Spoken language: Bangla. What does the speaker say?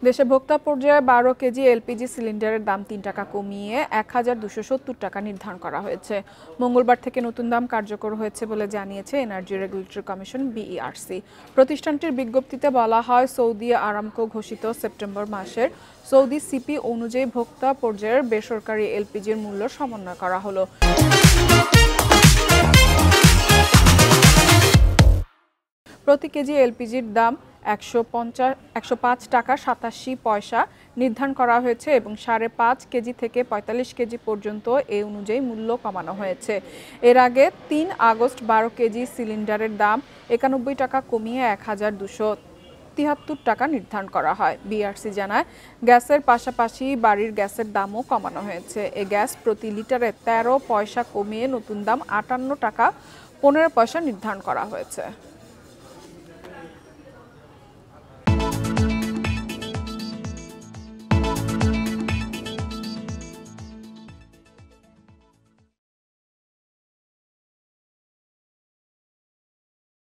দেশে ভোক্তা পর্যায়ে ১২ কেজি এলপিজি সিলিন্ডারের দাম ৩ টাকা কমিয়ে ১,২৭০ টাকা নির্ধারণ করা হয়েছে। মঙ্গলবার থেকে নতুন দাম কার্যকর হয়েছে বলে জানিয়েছে এনার্জি রেগুলেটরি কমিশন বিইআরসি। প্রতিষ্ঠানটির বিজ্ঞপ্তিতে বলা হয়, সৌদি আরামকো ঘোষিত সেপ্টেম্বর মাসের সৌদি সিপি অনুযায়ী ভোক্তা পর্যায়ের বেসরকারি এলপিজির মূল্য সমন্বয় করা হলো। প্রতি কেজি এলপিজির দাম ১০৫ টাকা ৮৭ পয়সা নির্ধারণ করা হয়েছে এবং ৫.৫ কেজি থেকে ৪৫ কেজি পর্যন্ত এ অনুযায়ী মূল্য কমানো হয়েছে। এর আগে ৩ আগস্ট ১২ কেজি সিলিন্ডারের দাম ৯১ টাকা কমিয়ে ১,২৭৩ টাকা নির্ধারণ করা হয়। বিইআরসি জানায়, গ্যাসের পাশাপাশি বাড়ির গ্যাসের দামও কমানো হয়েছে। এ গ্যাস প্রতি লিটারে ১৩ পয়সা কমিয়ে নতুন দাম ৫৮ টাকা ১৫ পয়সা নির্ধারণ করা হয়েছে।